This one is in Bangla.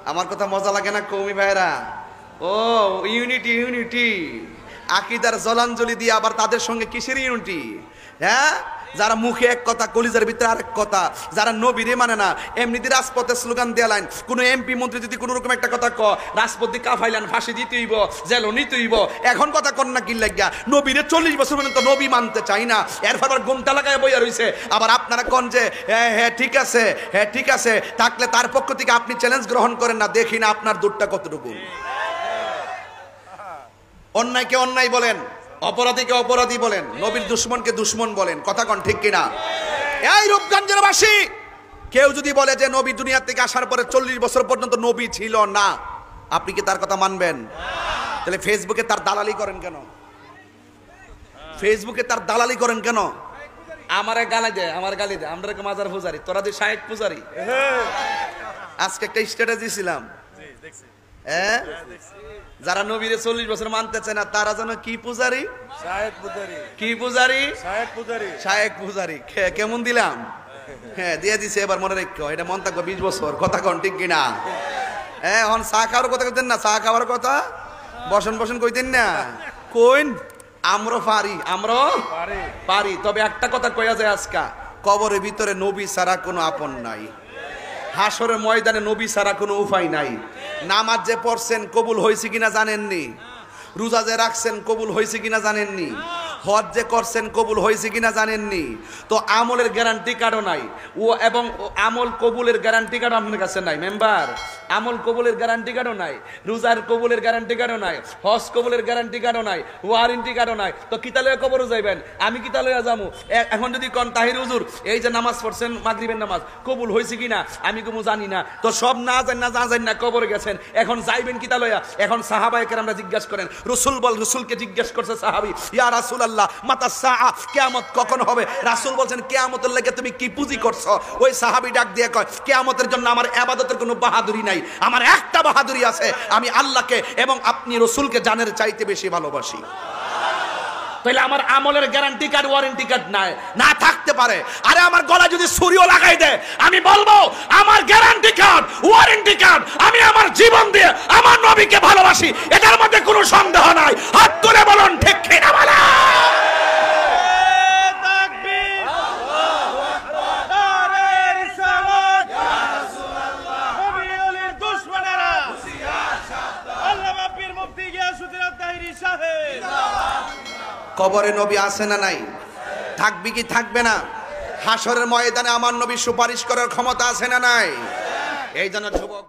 আমার কথা মজা লাগে না কৌমি ভাইরা? ও ইউনিটি ইউনিটি, আকীদার জলাঞ্জলি দিয়ে আবার তাদের সঙ্গে কিসের ইউনিটি? হ্যাঁ, যারা মুখে এক কথা কলিজার ভিতরে আরেক কথা, যারা নবীরে মানে না, এমনিতে রাজপথে স্লোগান দেয়া লাইন, কোনো এমপি মন্ত্রী যদি কোনো রকম একটা কথা রাজপথে কাফাইলান ফাঁসি দিতে হইব, জেলও নিতে হইব। এখন কথা কন না কি লাগিয়া নবীরে 40 বছর পর্যন্ত নবী মানতে চাই না, এরপর আবার ঘুমটা লাগায় বইয়া রইছে। আবার আপনারা কন যে হ্যাঁ হ্যাঁ ঠিক আছে, হ্যাঁ ঠিক আছে, থাকলে তার পক্ষ থেকে আপনি চ্যালেঞ্জ গ্রহণ করেন না, দেখি না আপনার দূরটা কতটুকু। অন্যায়কে অন্যায় বলেন, অপরাধীকে অপরাধী বলেন, নবীর দুশমনকে দুশমন বলেন, কথা কন ঠিক কিনা? এই রূপগঞ্জের বাসী, কেউ যদি বলে যে নবী দুনিয়া থেকে আসার পরে 40 বছর পর্যন্ত নবী ছিল না, আপনি কি তার কথা মানবেন? তাহলে ফেসবুকে তার দালালি করেন কেন? ফেসবুকে তার দালালি করেন কেন? আমারে গালি দেয়, আমার গালি দেয়, আমরা মাজার পূজারি, তোরা যে শায়েক পূজারি। আজকে একটা স্ট্যাটাস দিয়েছিলাম, হ্যাঁ, যারা নবীরে 40 বছর মানতে চায় না তারা যেন কি পূজারি? কি পূজারি? শায়েক পূজারি। কেমন দিলাম? হ্যাঁ দিয়ে দিছে, এবার মনে রেখো, এটা মন থাকবে 20 বছর, কথা কন ঠিক কিনা? হ্যাঁ, এখন চা খাওয়ার কথা কইতেন না, চা খাওয়ার কথা বসন বসন কইতেন না, কইন আমরা পারি, আমরা পারি। তবে একটা কথা কইয়া যায়, আজকা কবরের ভিতরে নবী ছাড়া কোনো আপন নাই, হাসরের ময়দানে নবী ছাড়া কোনো উপায় নাই। নামাজ যে পড়ছেন কবুল হয়েছে কিনা জানেননি, রোজা যে রাখছেন কবুল হয়েছে কিনা জানেননি, হজ যে করছেন কবুল হয়েছে কিনা জানেননি, তো আমলের গ্যারান্টি কার্ডও নাই। ও এবং আমল কবুলের গ্যারান্টি কার্ড আপনার কাছে নাই মেম্বার, আমল কবুলের গ্যারান্টি কার্ডও নাই, রোজার কবুলের গ্যারান্টি কার্ডও নাই, হজ কবুলের গ্যারান্টি কার্ডও নাই, ওয়ারেন্টি কার্ডও নাই। তো কিতালয়ে কবরও যাইবেন, আমি কিতালয়ে যাবো। এখন যদি কন তাহির হুজুর এই যে নামাজ পড়ছেন মাগরিবের নামাজ কবুল হয়েছে কিনা, আমি কোনো জানি না, তো সব না জান না কবরে গেছেন, এখন যাইবেন কিতালয়া। এখন সাহাবায়ে কেরামরা জিজ্ঞাসা করেন, রসুল বল, রসুলকে জিজ্ঞেস করছে সাহাবী, ইয়া রাসূলুল্লাহ মাতা সাআ, কিয়ামত কখন হবে? রাসূল বলছেন কিয়ামতের লাগি তুমি কি পুঁজি করছো? ওই সাহাবী ডাক দিয়ে কয়, কিয়ামতের জন্য আমার ইবাদতের কোনো বাহাদুরি নাই, আমার একটা বাহাদুরি আছে, আমি আল্লাহকে এবং আপনি রসুলকে জানের চাইতে বেশি ভালোবাসি। তাহলে আমার আমলের গ্যারান্টি কার্ড ওয়ারেন্টি কার্ড নাই, না থাকতে পারে। আরে আমার গলা যদি ছুরিও লাগাই দেয়, আমি বলবো আমার গ্যারান্টি কার্ড ওয়ারেন্টি কার্ড, আমি আমার জীবন দিয়ে আমার নবীকে ভালোবাসি, এটার মধ্যে কোনো সন্দেহ নাই। হাত তুলে বলুন ঠিক কিনা বলা। কবরে নবী আছে না নাই? থাকবি কি থাকবে না? হাসরের ময়দানে আমার নবী সুপারিশ করার ক্ষমতা আছে না নাই? এই জন্য যুবক